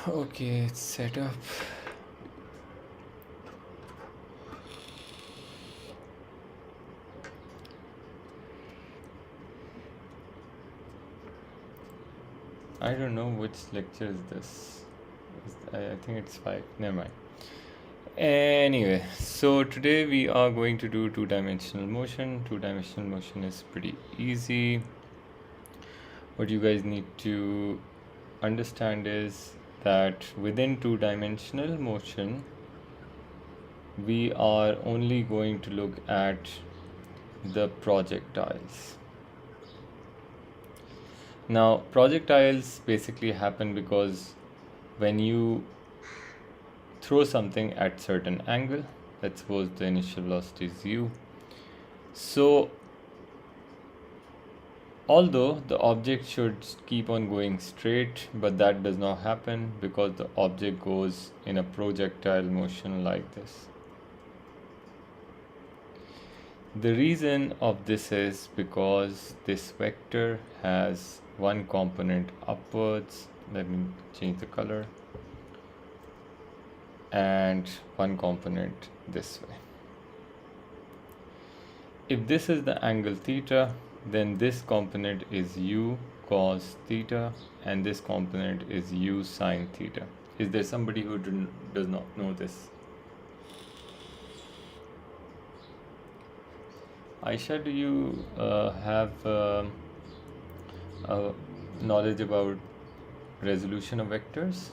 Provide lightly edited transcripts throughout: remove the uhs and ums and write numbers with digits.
Okay, it's set up. I don't know which lecture is this. I think it's 5. Never mind. Anyway, so today we are going to do two-dimensional motion. Two-dimensional motion is pretty easy. What you guys need to understand is that within two-dimensional motion, we are only going to look at the projectiles. Now, projectiles basically happen because when you throw something at certain angle, let's suppose the initial velocity is u. So, although the object should keep on going straight, but that does not happen because the object goes in a projectile motion like this. The reason of this is because this vector has one component upwards, let me change the color, and one component this way. If this is the angle theta, then this component is u cos theta and this component is u sin theta. Is there somebody who does not know this? Aisha, do you have knowledge about resolution of vectors?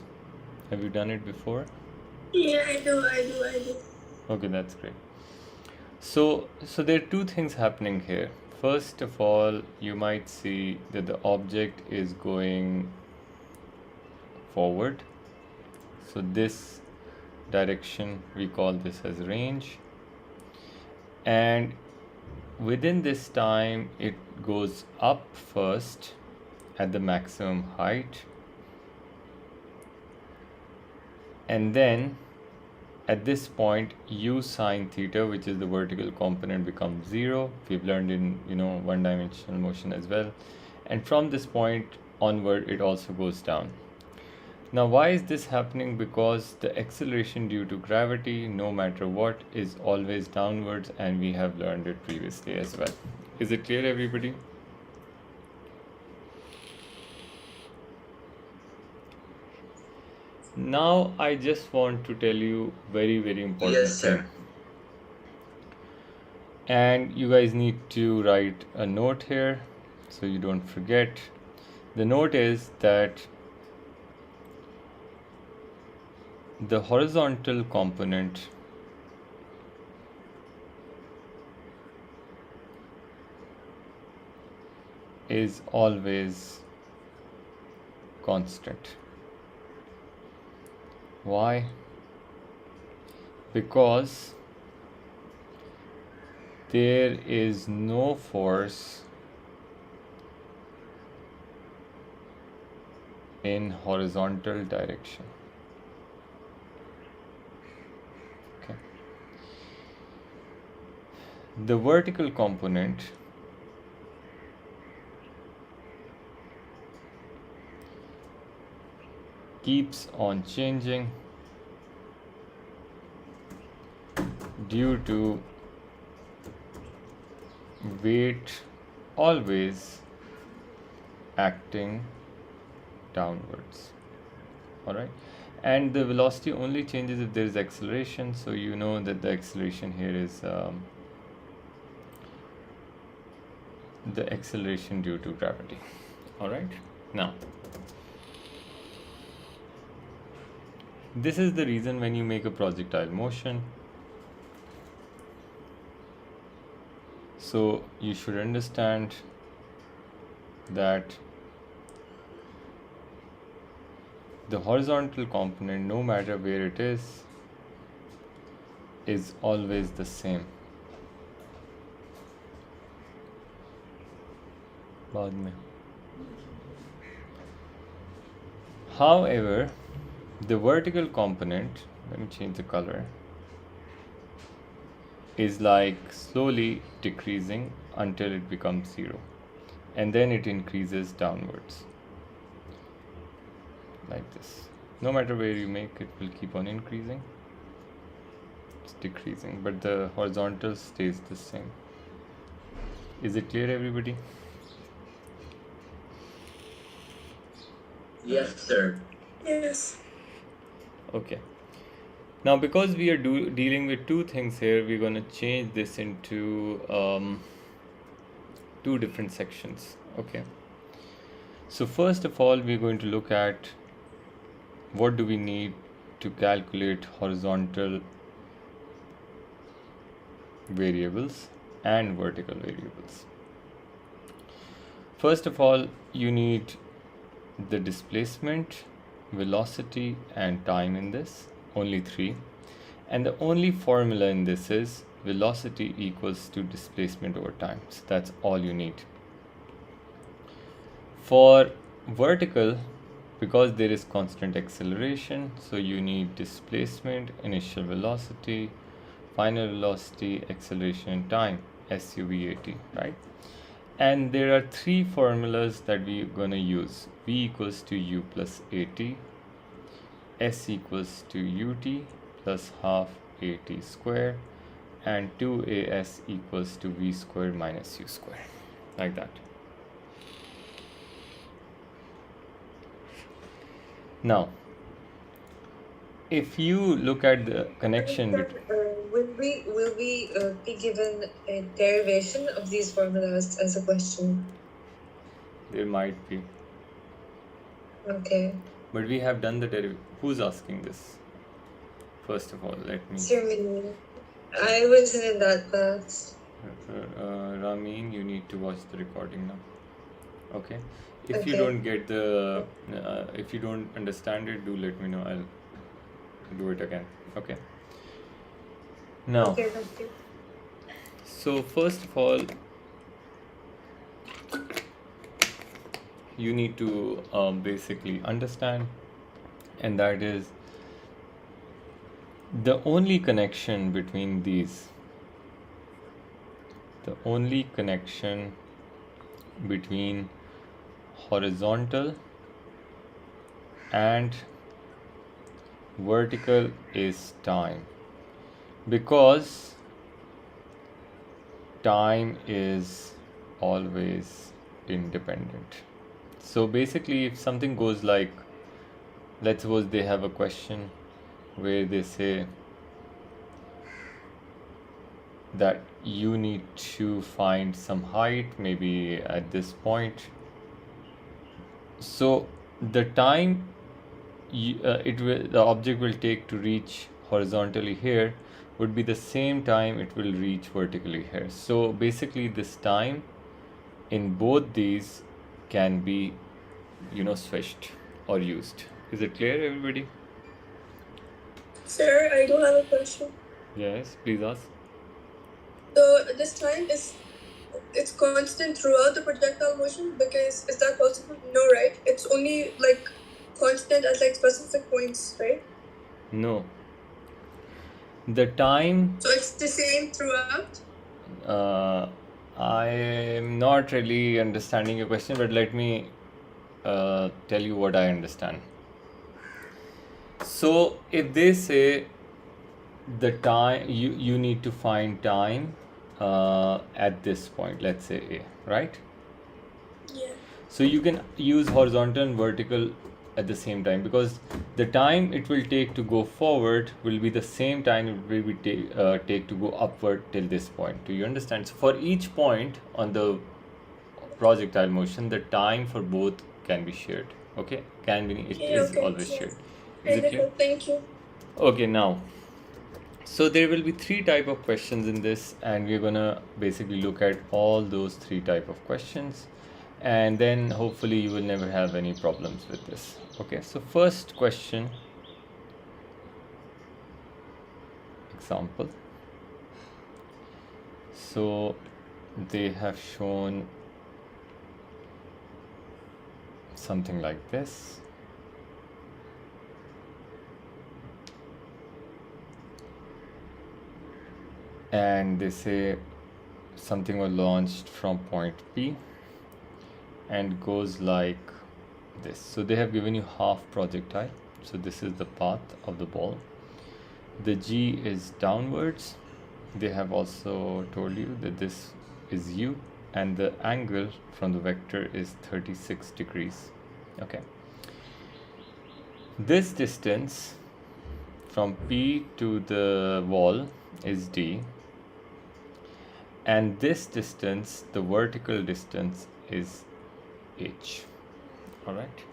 Have you done it before? Yeah, I do. Okay, that's great. So there are two things happening here. First of all, you might see that the object is going forward. So this direction, we call this as range. And within this time, it goes up first at the maximum height. And then at this point, u sine theta, which is the vertical component, becomes 0. We've learned in one-dimensional motion as well. And from this point onward, it also goes down. Now, why is this happening? Because the acceleration due to gravity, no matter what, is always downwards, and we have learned it previously as well. Is it clear, everybody? Now, I just want to tell you very, very important Yes, sir. thing. And you guys need to write a note here so you don't forget. The note is that the horizontal component is always constant. Why? Because there is no force in horizontal direction. Okay. The vertical component keeps on changing due to weight always acting downwards. Alright, and the velocity only changes if there is acceleration, so you know that the acceleration here is the acceleration due to gravity. Alright, now this is the reason when you make a projectile motion, so you should understand that the horizontal component, no matter where it is always the same. बाद में. However, the vertical component, let me change the color, is like slowly decreasing until it becomes 0, and then it increases downwards like this. No matter where you make, it will keep on increasing. It's decreasing, but the horizontal stays the same. Is it clear, everybody? Yes, sir. Yes. Okay. Now, because we are dealing with two things here, we're going to change this into two different sections. Okay. So first of all, we're going to look at what do we need to calculate horizontal variables and vertical variables. First of all, you need the displacement, velocity, and time in this, only three. And the only formula in this is velocity equals to displacement over time. So that's all you need. For vertical, because there is constant acceleration, so you need displacement, initial velocity, final velocity, acceleration, and time, SUVAT, right? And there are three formulas that we're going to use. V equals to U plus AT, S equals to UT plus half AT square, and 2AS equals to V square minus U square, like that. Now, if you look at the connection between... will we be given a derivation of these formulas as a question? There might be. Okay. But we have done the derivation. Who's asking this? First of all, let me... I wasn't in that class. Ramin, you need to watch the recording now. Okay. If Okay. you don't get the... if you don't understand it, do let me know. I'll do it again. Okay. Now, Okay, thank you. so first of all, you need to basically understand, and that is the only connection between these, the only connection between horizontal and vertical is time, because time is always independent. So basically, if something goes like, let's suppose they have a question where they say that you need to find some height, maybe at this point. So the time the object will take to reach horizontally here would be the same time it will reach vertically here. So basically, this time in both these can be, switched or used. Is it clear, everybody? Sir, I do have a question. Yes, please ask. So this time it's constant throughout the projectile motion, because is that possible? No, right? It's only like constant at like specific points, right? No. The time... So it's the same throughout? I am not really understanding your question, but let me tell you what I understand. So if they say the time, you need to find time at this point, let's say A, right? Yeah. So you can use horizontal and vertical at the same time, because the time it will take to go forward will be the same time it will be take to go upward till this point. Do you understand? So for each point on the projectile motion, the time for both can be shared. Okay, it is always shared. Is it clear? Thank you. Okay, now, so there will be three type of questions in this, and we're gonna basically look at all those three type of questions, and then hopefully you will never have any problems with this. Okay, so first question, example. So they have shown something like this. And they say something was launched from point P and goes like this. So they have given you half projectile So this is the path of the ball. The g is downwards. They have also told you that this is u, and the angle from the vector is 36 degrees. Okay. This distance from P to the wall is d, and this distance, the vertical distance, is h. Alright.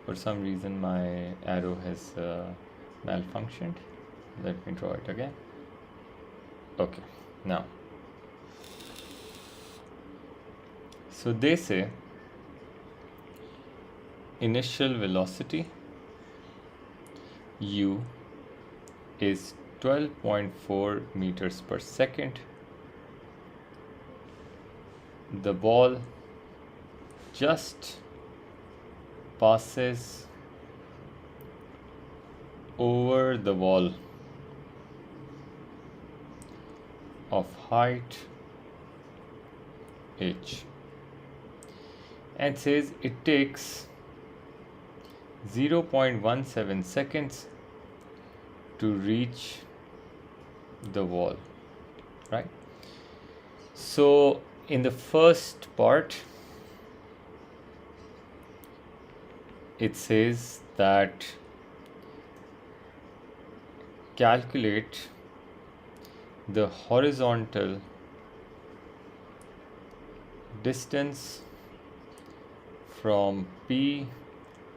For some reason my arrow has malfunctioned. Let me draw it again. Okay, now, so they say initial velocity u is 12.4 meters per second. The ball just passes over the wall of height h, and says it takes 0.17 seconds to reach the wall, right? So in the first part it says that calculate the horizontal distance from P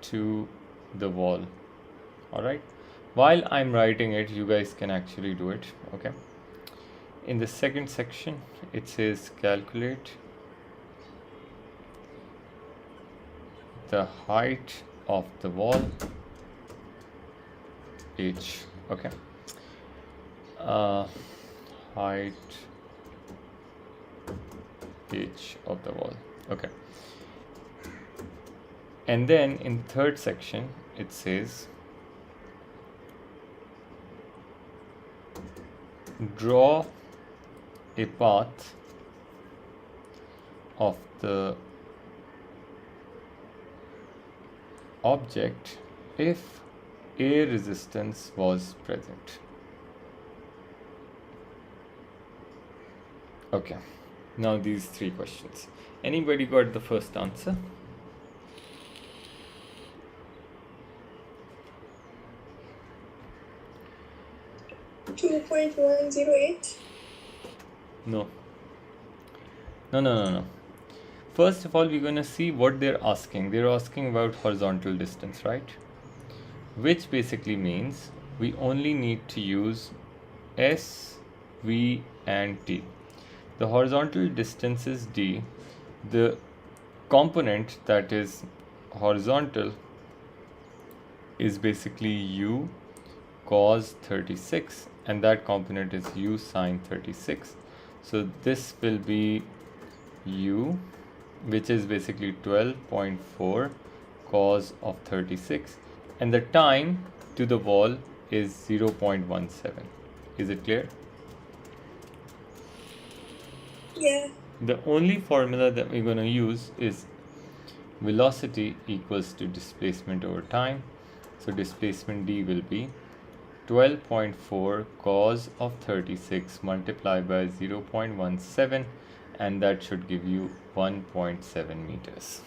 to the wall. Alright, while I'm writing it, you guys can actually do it. Okay, in the second section it says calculate the height of the wall h. Okay, height h of the wall. Okay, and then in the third section it says draw a path of the object if air resistance was present. Okay, now these three questions. Anybody got the first answer? $2.108. No. No. First of all, we're going to see what they're asking. They're asking about horizontal distance, right? Which basically means we only need to use S, V, and T. The horizontal distance is D. The component that is horizontal is basically U cos 36, and that component is U sin 36. So this will be U, which is basically 12.4 cos of 36, and the time to the wall is 0.17. Is it clear? Yeah. The only formula that we're going to use is velocity equals to displacement over time. So displacement d will be 12.4 cos of 36 multiplied by 0.17, and that should give you 1.7 meters.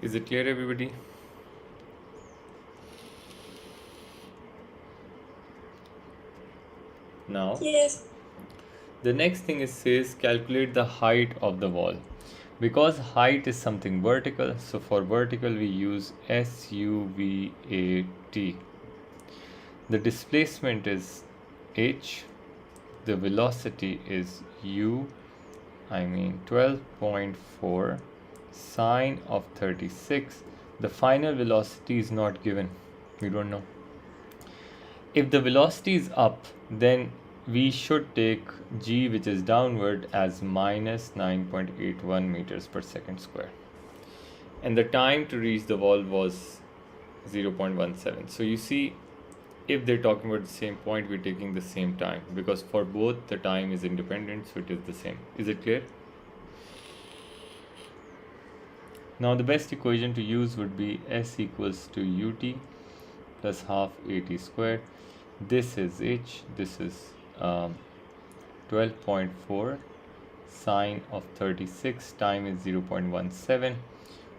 Is it clear, everybody? Now, Yes. the next thing is says calculate the height of the wall. Because height is something vertical, so for vertical we use SUVAT. The displacement is h, the velocity is u, 12.4 sine of 36. The final velocity is not given, we don't know. If the velocity is up, then we should take g, which is downward, as minus 9.81 meters per second square. And the time to reach the wall was 0.17. So you see, if they're talking about the same point, we're taking the same time, because for both the time is independent, so it is the same. Is it clear? Now the best equation to use would be S equals to ut plus half at squared. This is h, this is 12.4 sine of 36, time is 0.17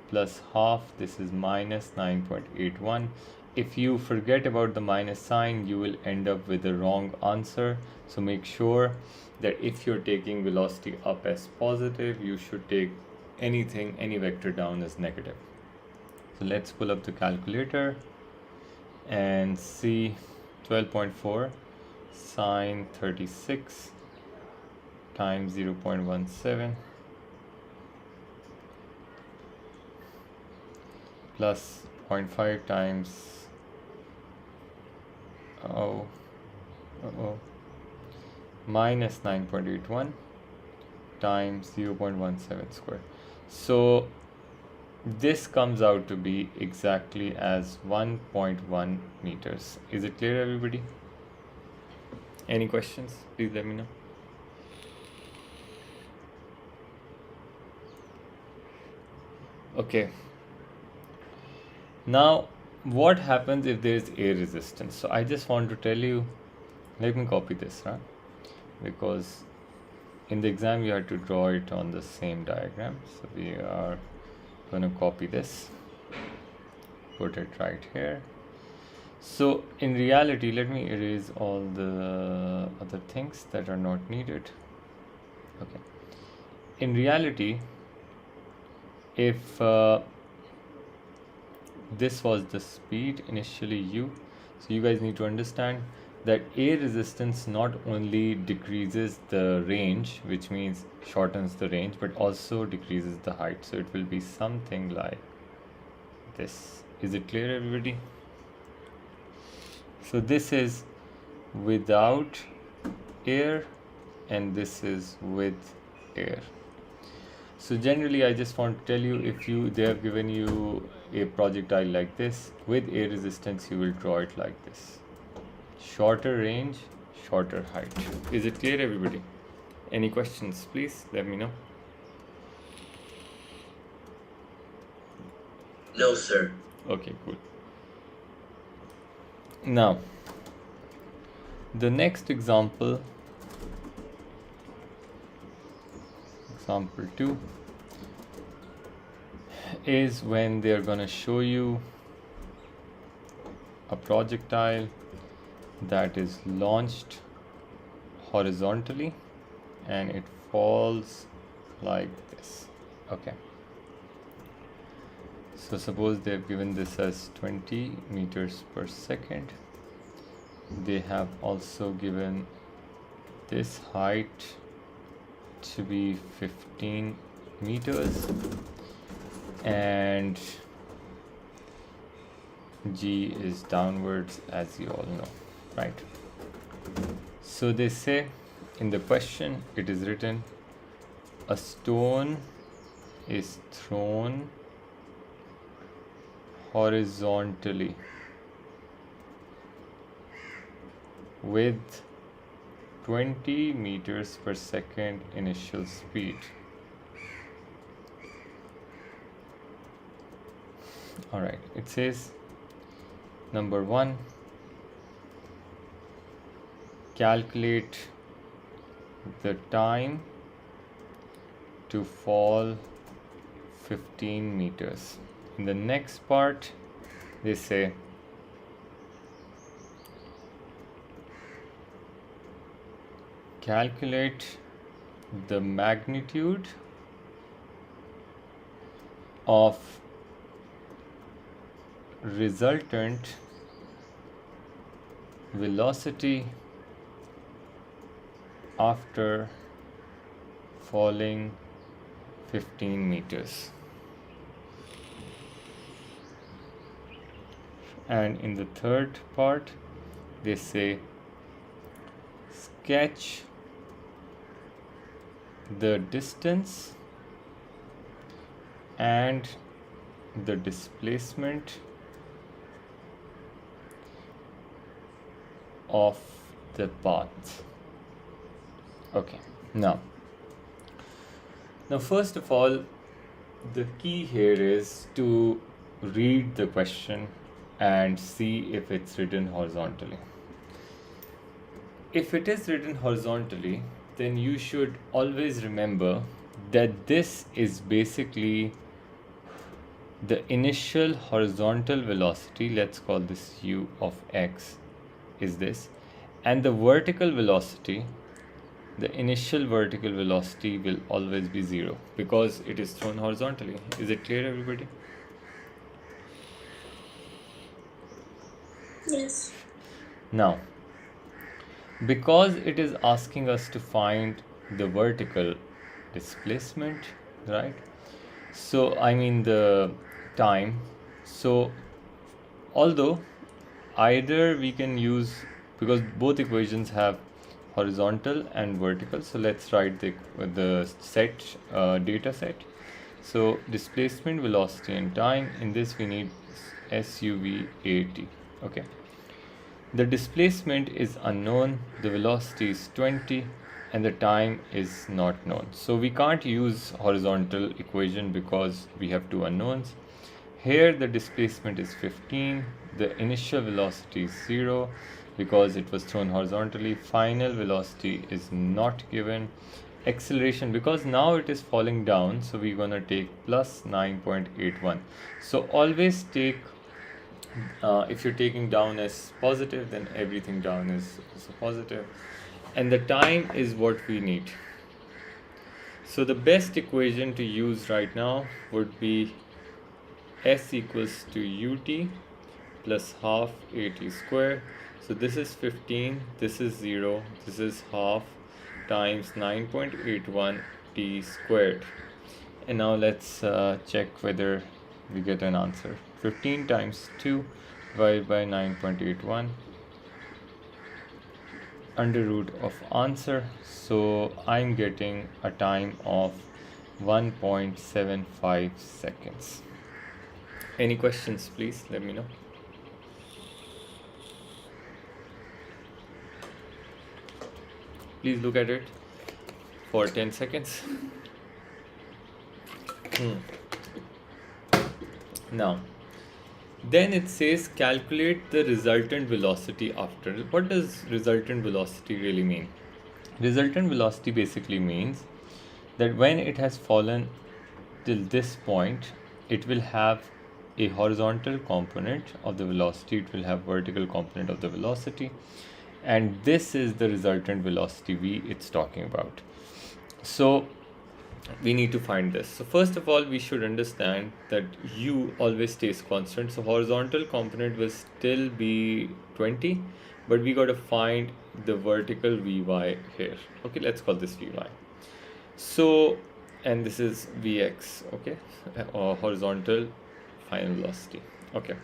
plus half, this is minus 9.81. If you forget about the minus sign, you will end up with the wrong answer. So make sure that if you're taking velocity up as positive, you should take any vector down as negative. So let's pull up the calculator and see 12.4 sine 36 times 0.17 plus 0.5 times minus 9.81 times 0.17 square. So this comes out to be exactly as 1.1 meters. Is it clear, everybody? Any questions? Please let me know. Okay. Now, what happens if there is air resistance? So I just want to tell you, let me copy this, right? Because in the exam you have to draw it on the same diagram. So we are going to copy this, put it right here. So in reality, let me erase all the other things that are not needed. Okay. In reality, if this was the speed initially u, so you guys need to understand that air resistance not only decreases the range, which means shortens the range, but also decreases the height. So it will be something like this. Is it clear, everybody? So this is without air and this is with air. So generally I just want to tell you, if they have given you a projectile like this with air resistance, you will draw it like this: shorter range, shorter height. Is it clear, everybody? Any questions? Please let me know. No, sir. Okay, cool. Now the next example, example 2, is when they're going to show you a projectile that is launched horizontally and it falls like this. Okay, so suppose they've given this as 20 meters per second. They have also given this height to be 15 meters and g is downwards, as you all know, right? So they say in the question, it is written, a stone is thrown horizontally with 20 meters per second initial speed. All right, it says number 1, calculate the time to fall 15 meters. In the next part, they say calculate the magnitude of resultant velocity after falling 15 meters. And in the third part, they say sketch the distance and the displacement of the path. Okay, now first of all, The key here is to read the question and see if it's written horizontally. If it is written horizontally, then you should always remember that this is basically the initial horizontal velocity, let's call this u of x, is this, and the vertical velocity, the initial vertical velocity will always be 0 because it is thrown horizontally. Is it clear, everybody? Yes. Now, because it is asking us to find the vertical displacement, right? So, I mean the time. So, although either we can use, because both equations have horizontal and vertical, so let's write the set data set. So displacement, velocity and time, in this we need SUVAT. Okay, the displacement is unknown, the velocity is 20 and the time is not known, so we can't use horizontal equation because we have two unknowns. Here the displacement is 15, the initial velocity is 0 because it was thrown horizontally, final velocity is not given, acceleration, because now it is falling down, so we're gonna take plus 9.81. So always take, if you're taking down as positive, then everything down is also positive, and the time is what we need. So the best equation to use right now would be S equals to ut plus half at square. So this is 15, this is 0, this is half times 9.81 t squared. And now let's check whether we get an answer. 15 times 2 divided by 9.81, under root of answer. So I'm getting a time of 1.75 seconds. Any questions, please let me know. Please look at it for 10 seconds. Now, then it says calculate the resultant velocity after. What does resultant velocity really mean? Resultant velocity basically means that when it has fallen till this point, it will have a horizontal component of the velocity, it will have vertical component of the velocity, and this is the resultant velocity v it's talking about. So we need to find this. So first of all, we should understand that u always stays constant, so horizontal component will still be 20, but we got to find the vertical vy here. Okay, let's call this vy. So, and this is vx, okay, or horizontal final velocity. Okay,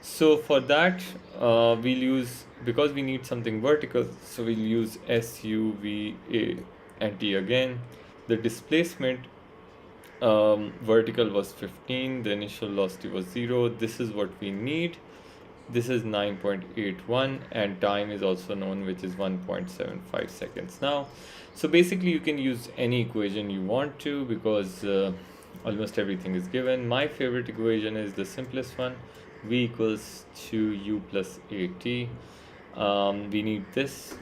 so for that we'll use, because we need something vertical, so we'll use SUVA and t again. The displacement vertical was 15, the initial velocity was 0, this is what we need, this is 9.81, and time is also known, which is 1.75 seconds now. So basically you can use any equation you want to, because almost everything is given. My favorite equation is the simplest one, v equals to u plus at. We need this.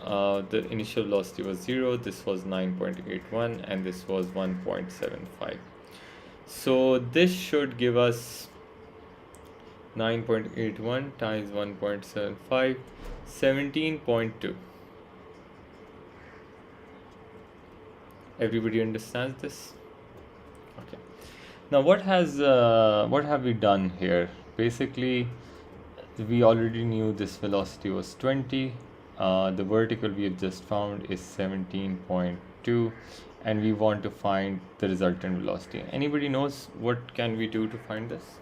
The initial velocity was 0, this was 9.81, and this was 1.75. So this should give us 9.81 times 1.75, 17.2. Everybody understands this? Okay. Now what have we done here? Basically, we already knew this velocity was 20. The vertical we have just found is 17.2, and we want to find the resultant velocity. Anybody knows what can we do to find this?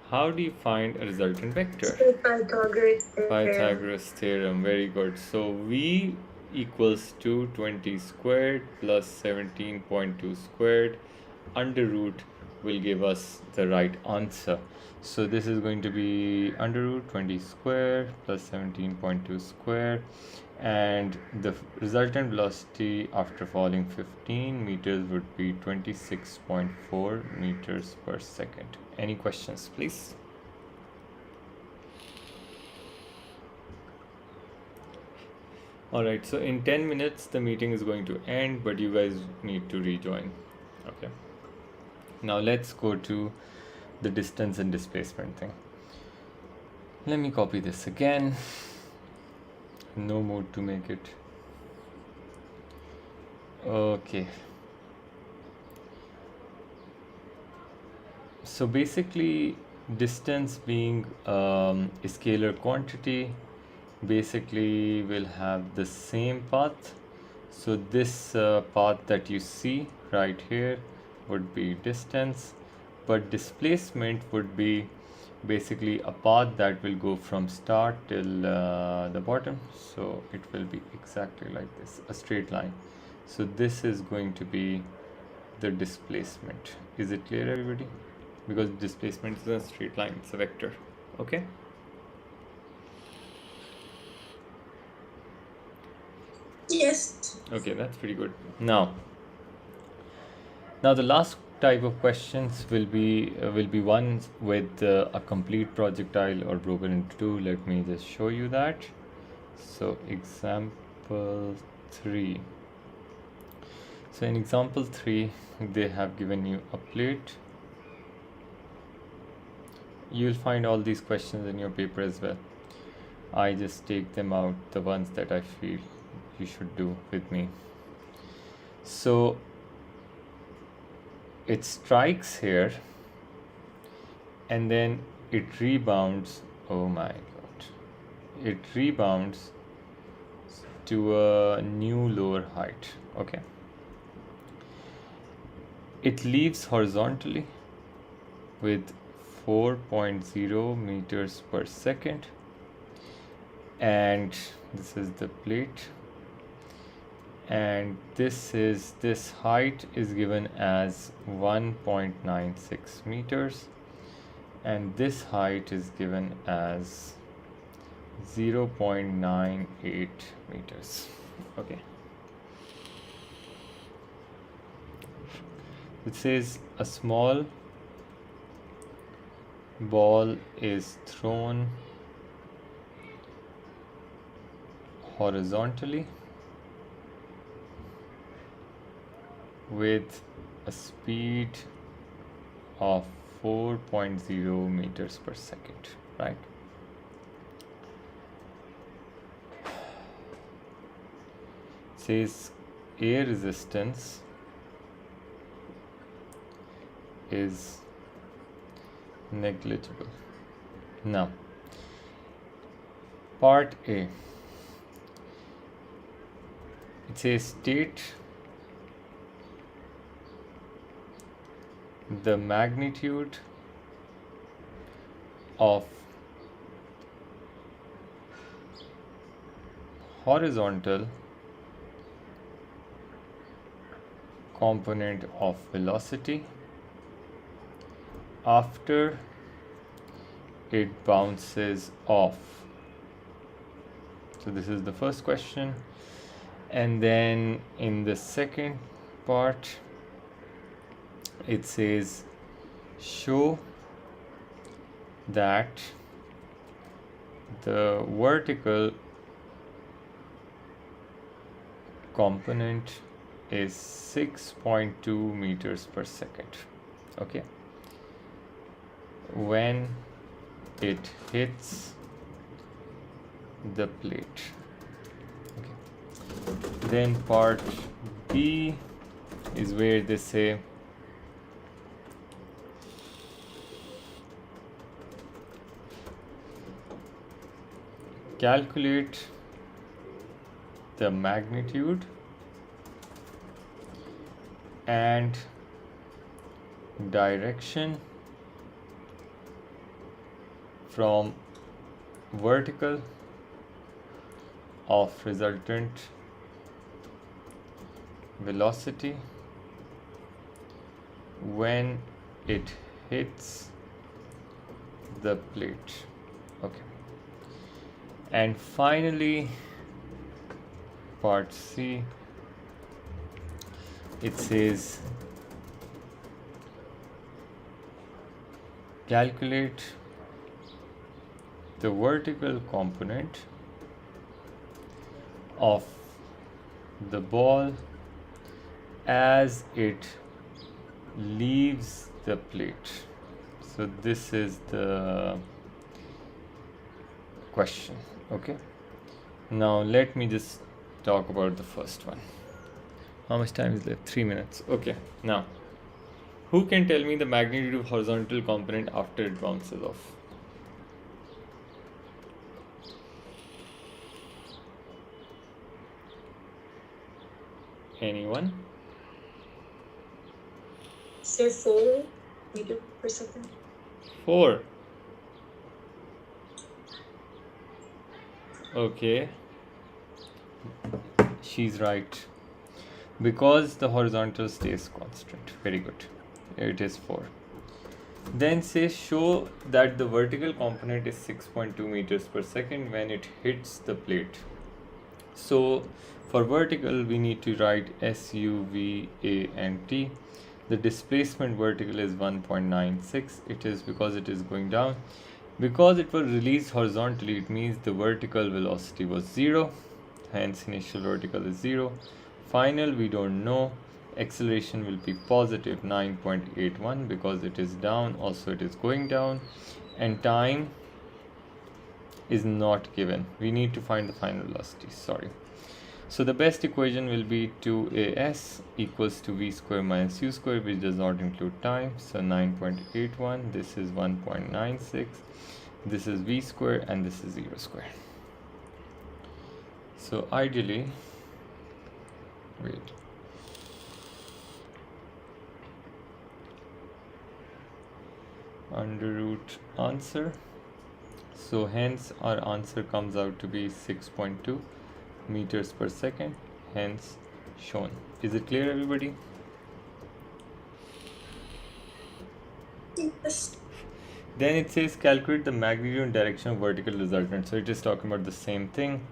How do you find a resultant vector? Pythagoras theorem. Very good. So v equals to 20 squared plus 17.2 squared under root will give us the right answer. So this is going to be under root 20 square plus 17.2 square, and the resultant velocity after falling 15 meters would be 26.4 meters per second. Any questions, please? Alright, so in 10 minutes the meeting is going to end, but you guys need to rejoin. Okay. Now let's go to the distance and displacement thing. Let me copy this again. No mood to make it. Okay. So basically, distance being a scalar quantity, basically will have the same path. So this path that you see right here would be distance, but displacement would be basically a path that will go from start till the bottom. So it will be exactly like this, a straight line. So this is going to be the displacement. Is it clear, everybody? Because displacement is a straight line, it's a vector. Okay. Yes. Okay, that's pretty good. Now the last type of questions will be ones with a complete projectile or broken into two. Let me just show you that. So example 3. So in example 3, they have given you a plate. You'll find all these questions in your paper as well. I just take them out, the ones that I feel you should do with me. So it strikes here and then it rebounds. Oh my god. It rebounds to a new lower height. Okay. It leaves horizontally with 4.0 meters per second, and this is the plate, and this height is given as 1.96 meters, and this height is given as 0.98 meters. Okay. It says a small ball is thrown horizontally with a speed of 4.0 meters per second, right? It says air resistance is negligible. Now, part A, it says state the magnitude of horizontal component of velocity after it bounces off. So this is the first question, and then in the second part it says show that the vertical component is 6.2 meters per second. Okay, when it hits the plate. Okay. Then part B is where they say calculate the magnitude and direction from vertical of resultant velocity when it hits the plate. Okay. And finally part C, it says calculate the vertical component of the ball as it leaves the plate. So this is the question. Okay, now let me just talk about the first one. How much time is left? 3 minutes. Okay, now who can tell me the magnitude of horizontal component after it bounces off? Anyone? Sir, 4 meters per second. 4. Okay, she's right, because the horizontal stays constant. Very good, it is 4. Then says show that the vertical component is 6.2 meters per second when it hits the plate. So for vertical we need to write S, U, V, A and T. The displacement vertical is 1.96. It is because it is going down. Because it was released horizontally, it means the vertical velocity was 0. Hence initial vertical is 0. Final we don't know. Acceleration will be positive 9.81 because it is down. Also it is going down. And time is not given. We need to find the final velocity. Sorry. So the best equation will be 2as equals to v square minus u square, which does not include time. So 9.81, this is 1.96, this is v square and this is 0 square. So ideally, wait, under root answer. So hence our answer comes out to be 6.2 meters per second, hence shown. Is it clear, everybody? Yes. Then it says calculate the magnitude and direction of vertical resultant. So it is talking about the same thing.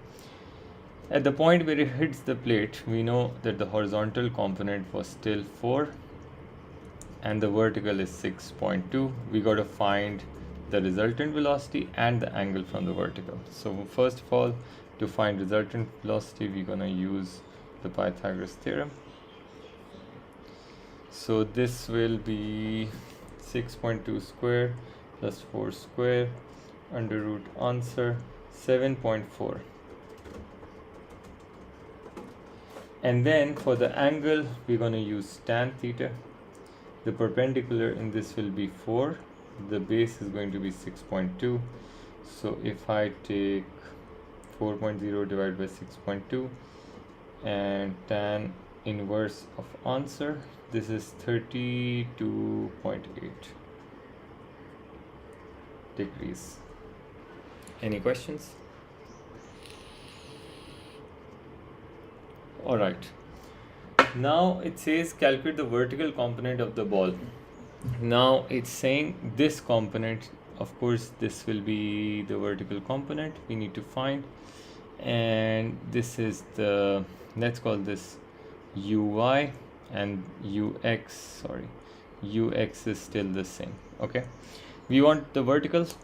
At the point where it hits the plate, we know that the horizontal component was still 4 and the vertical is 6.2. We got to find the resultant velocity and the angle from the vertical. So first of all, to find resultant velocity, we're gonna use the Pythagoras theorem. So this will be 6.2 square plus 4 square under root answer 7.4. And then for the angle, we're gonna use tan theta. The perpendicular in this will be 4. The base is going to be 6.2. So if I take 4.0 divided by 6.2 and tan inverse of answer, this is 32.8 degrees. Any questions? All right, now it says calculate the vertical component of the ball. Now it's saying this component, of course this will be the vertical component we need to find, and this is the, let's call this uy, and ux, sorry, ux is still the same. Okay, we want the verticals.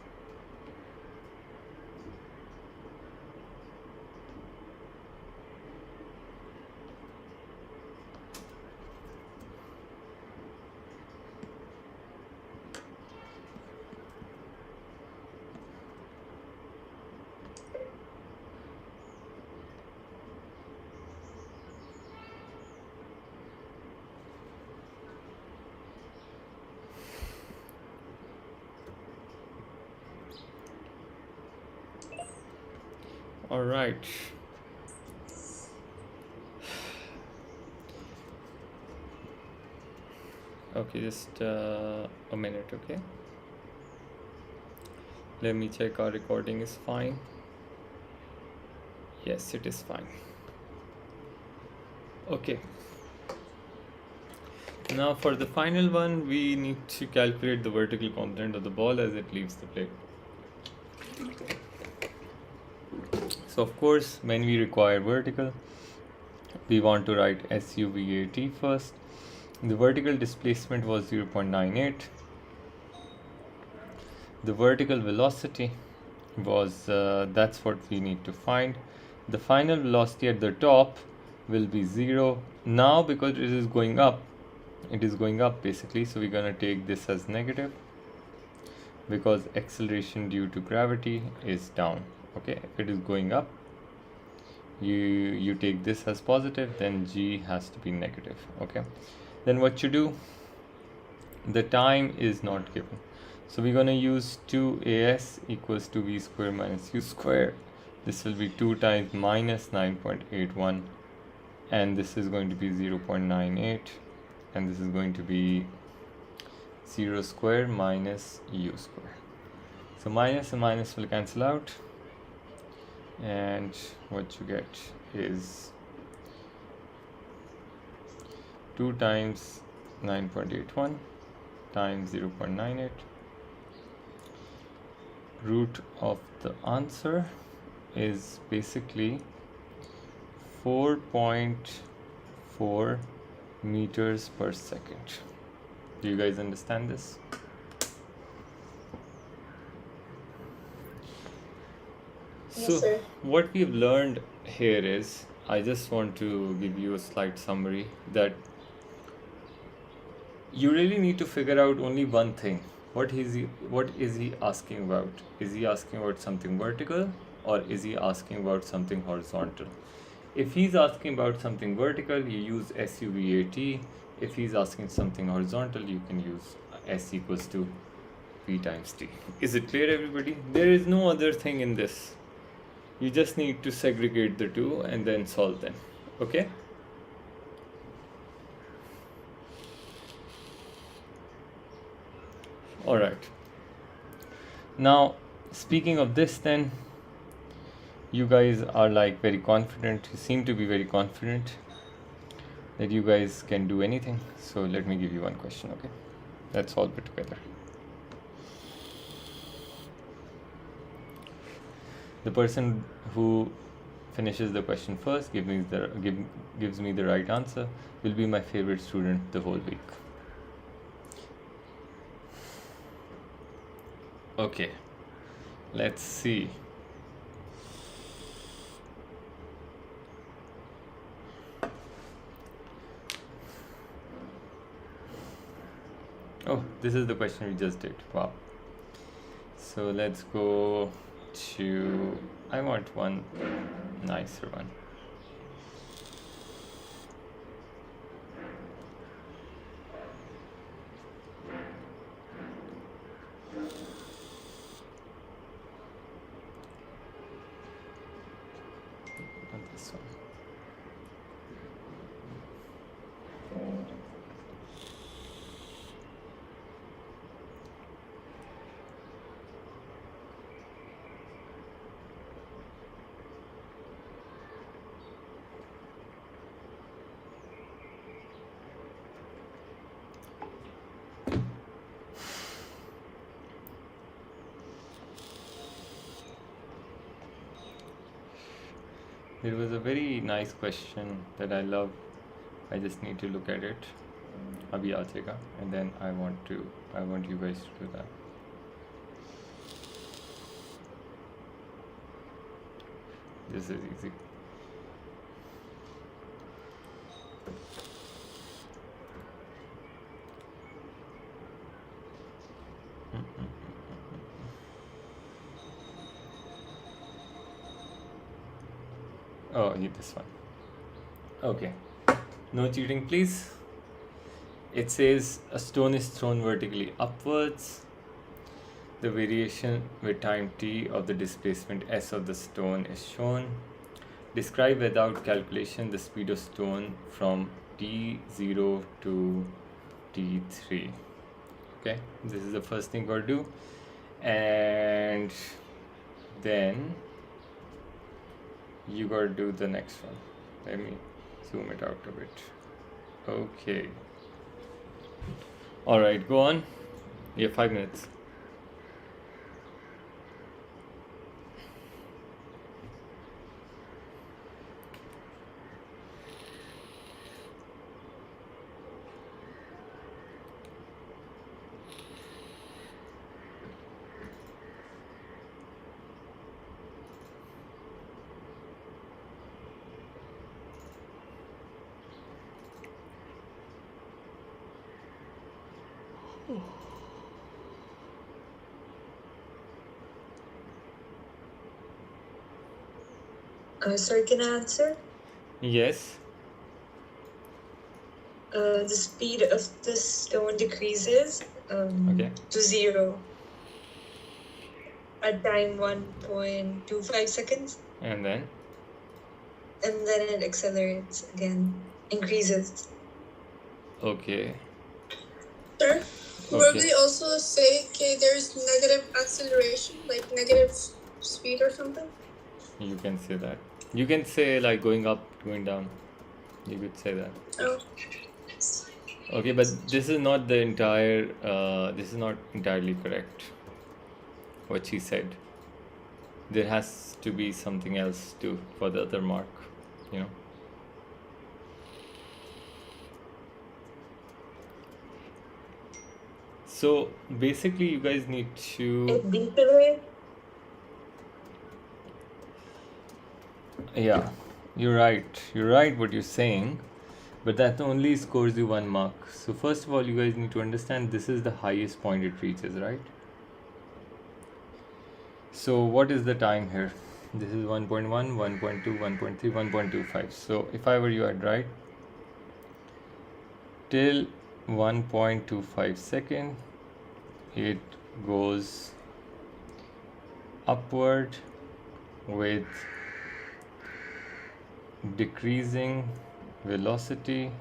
All right. Okay, just a minute, okay? Let me check our recording is fine. Yes, it is fine. Okay. Now for the final one, we need to calculate the vertical component of the ball as it leaves the plate. So of course, when we require vertical, we want to write SUVAT first. The vertical displacement was 0.98. The vertical velocity was, that's what we need to find. The final velocity at the top will be 0. Now because it is going up basically, so we're going to take this as negative because acceleration due to gravity is down. Okay, if it is going up, you take this as positive, then g has to be negative. Okay, then what you do, the time is not given, so we're going to use 2as equals to v square minus u square. This will be 2 times minus 9.81, and this is going to be 0.98, and this is going to be 0 square minus u square. So minus and minus will cancel out, and what you get is 2 times 9.81 times 0.98. Root of the answer is basically 4.4 meters per second. Do you guys understand this? Yes, So sir. what we've learned here is, I just want to give you a slight summary that you really need to figure out only one thing. What is he asking about? Is he asking about something vertical, or is he asking about something horizontal? If he's asking about something vertical, you use SUVAT. If he's asking something horizontal, you can use S equals to V times T. Is it clear, everybody? There is no other thing in this. You just need to segregate the two and then solve them. Okay? All right. Now, speaking of this, then, you guys are like very confident. You seem to be very confident that you guys can do anything. So let me give you one question, okay? Let's solve it together. The person who finishes the question first, gives me the right answer, will be my favorite student the whole week. Okay, let's see. Oh, this is the question we just did. Wow. So let's go to, I want one nicer one. Not this one. There was a very nice question that I love. I just need to look at it. Abhi aa jayega, and then I want you guys to do that. This is easy. Oh, need this one. Okay. No cheating, please. It says a stone is thrown vertically upwards. The variation with time t of the displacement s of the stone is shown. Describe without calculation the speed of stone from t0 to t3. Okay, this is the first thing we'll do. And then you gotta do the next one. Let me zoom it out a bit. Okay. Alright, go on. You have 5 minutes. Sorry, can I answer? Yes. The speed of the stone decreases Okay. to 0 at time 1.25 seconds, And then? and then it accelerates again, increases. Okay. Sure. Okay. Probably also say, okay, there's negative acceleration, like negative speed or something. You can say that. You can say like going up, going down. You could say that. Oh. Okay, but this is not the entire. This is not entirely correct. What she said. There has to be something else too for the other mark. You know. So basically, you guys need to. It decelerates. Yeah, you're right. You're right what you're saying, but that only scores you 1 mark. So first of all, you guys need to understand this is the highest point it reaches, right? So what is the time here? This is 1.1, 1.2, 1.3, 1.25. So if I were you, I'd write till 1.25 second, it goes upward with decreasing velocity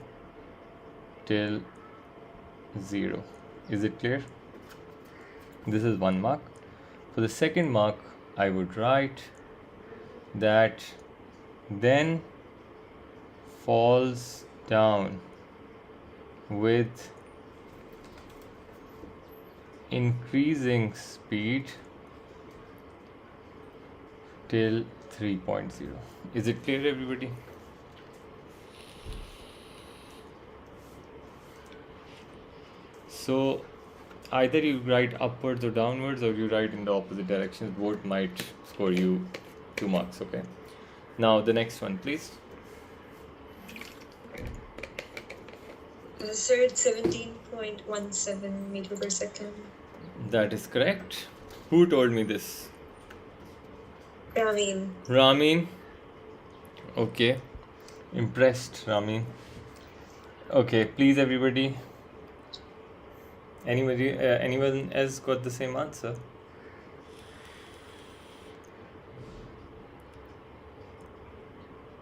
till 0. Is it clear? This is 1 mark. For the second mark, I would write that then falls down with increasing speed till 3.0. Is it clear, everybody? So either you write upwards or downwards, or you write in the opposite directions. Both might score you 2 marks. Okay. Now the next one, please. Sir, it's 17.17 meter per second. That is correct. Who told me this? Ramin. Ramin. Okay. Impressed, Ramin. Okay, please, everybody. Anyone else got the same answer?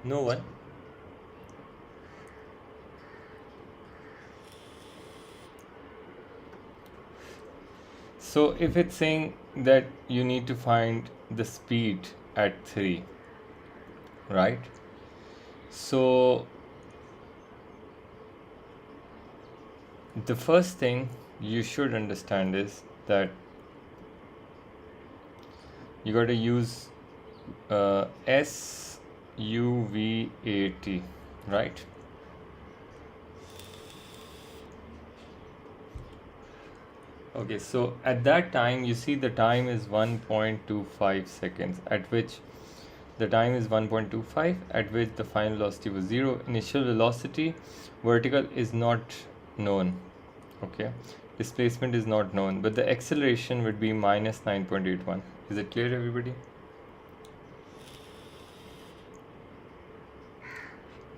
No one? So if it's saying that you need to find the speed at 3, right? So the first thing you should understand is that you got to use SUVAT, right? Okay, so at that time, you see the time is 1.25 seconds, at which the time is 1.25, at which the final velocity was 0. Initial velocity, vertical, is not known. Okay, displacement is not known, but the acceleration would be minus 9.81. Is it clear, everybody?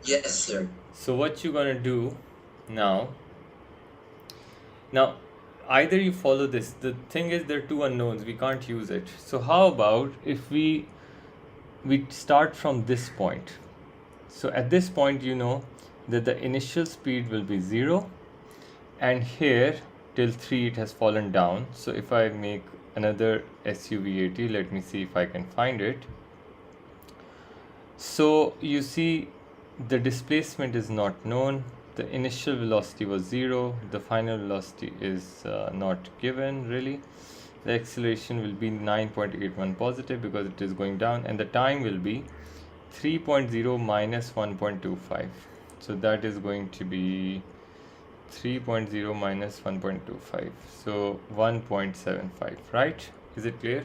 Yes, sir. So what you're gonna do now? Either you follow this. The thing is, there are two unknowns. We can't use it. So how about if we start from this point? So at this point, you know that the initial speed will be 0, and here till 3 it has fallen down. So if I make another SUVAT, let me see if I can find it. So you see the displacement is not known, the initial velocity was 0, the final velocity is not given really. The acceleration will be 9.81 positive because it is going down, and the time will be 3.0 minus 1.25. So that is going to be 3.0 minus 1.25, so 1.75, right? Is it clear?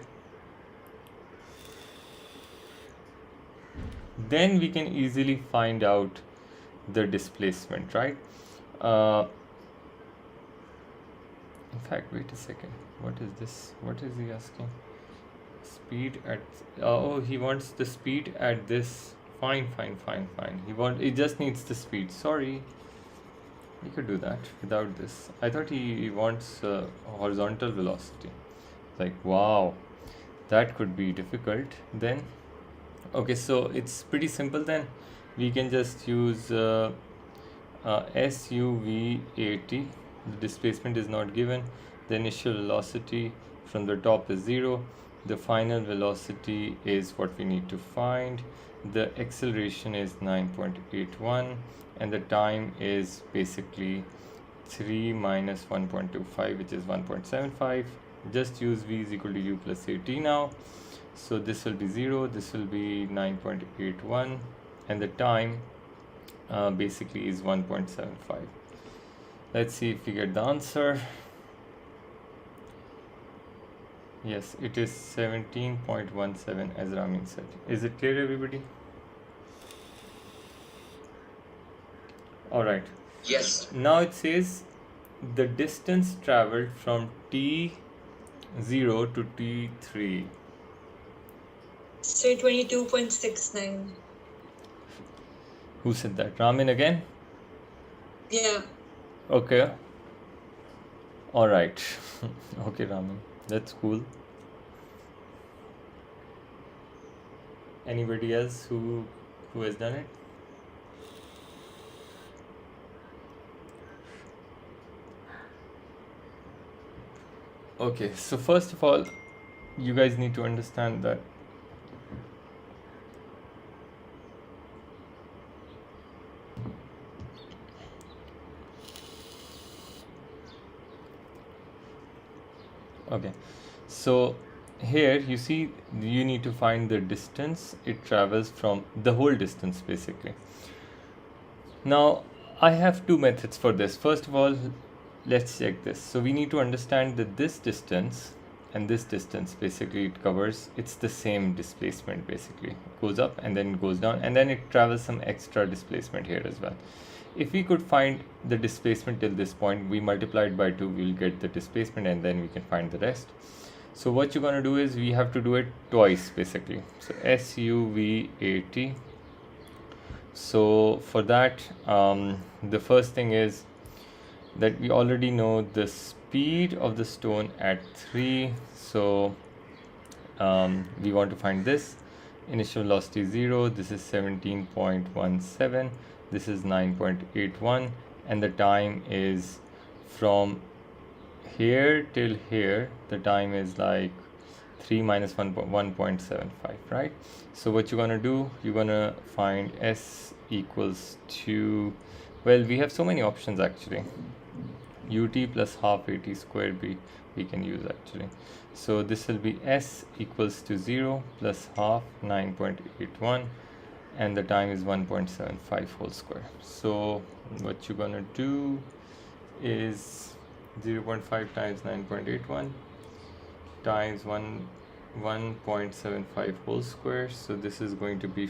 Then we can easily find out the displacement, right? In fact, wait a second. What is this? What is he asking? Speed at he wants the speed at this. Fine. He just needs the speed. Sorry, we could do that without this. I thought he wants horizontal velocity. Like, wow, that could be difficult then. Okay, so it's pretty simple then. We can just use SUV80. The displacement is not given. The initial velocity from the top is 0. The final velocity is what we need to find. The acceleration is 9.81 and the time is basically 3 minus 1.25, which is 1.75. Just use v is equal to u plus at now. So this will be 0, this will be 9.81 and the time basically is 1.75. Let's see if we get the answer. Yes, it is 17.17 as Ramin said. Is it clear, everybody? Alright. Yes. Now it says the distance traveled from T0 to T3. So 22.69. Who said that? Ramin again? Yeah. Okay. Alright. Okay, Ramin. That's cool. Anybody else who has done it? Okay, so first of all, you guys need to understand that okay, so here you see you need to find the distance it travels from, the whole distance basically. Now I have two methods for this. First of all, let's check this. So we need to understand that this distance and this distance basically it covers, it's the same displacement basically. It goes up and then it goes down and then it travels some extra displacement here as well. If we could find the displacement till this point, we multiply it by 2, we'll get the displacement and then we can find the rest. So what you're going to do is we have to do it twice basically. So SUV80. So for that, the first thing is that we already know the speed of the stone at 3. So we want to find this. Initial velocity 0. This is 17.17. This is 9.81 and the time is from here till here, the time is like 3 minus 1.75, right? So what you're gonna do, you're gonna find S equals to, well, we have so many options actually. UT plus half AT square we can use actually. So this will be S equals to 0 plus half 9.81 and the time is 1.75 whole square. So what you're gonna do is 0.5 times 9.81 times 1.75 whole square. So this is going to be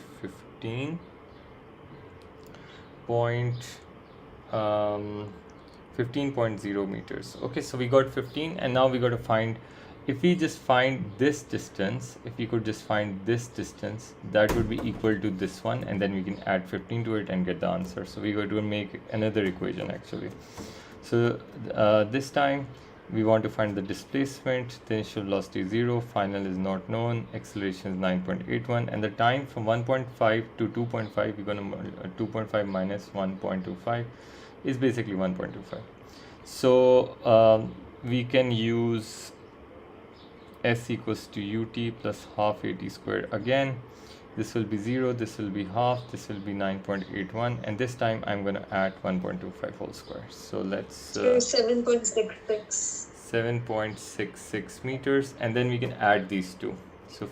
15.0 meters. Okay, so we got 15 and now we got to find, if we just find this distance, if we could just find this distance, that would be equal to this one and then we can add 15 to it and get the answer. So we got to make another equation actually. So this time we want to find the displacement. The initial velocity is 0, final is not known, acceleration is 9.81 and the time from 1.5 to 2.5, we're going to 2.5 minus 1.25 is basically 1.25. So we can use S equals to UT plus half AT squared again. This will be 0, this will be half, this will be 9.81 and this time I'm going to add 1.25 whole square. So let's 7.66 meters and then we can add these two. So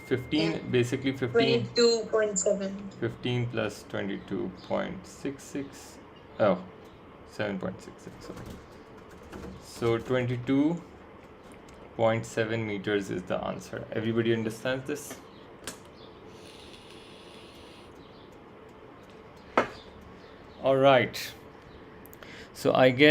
15 basically 15 22.7 plus 22.66, oh 7.66, sorry. So 22.7 meters is the answer. Everybody understands this? All right, so I guess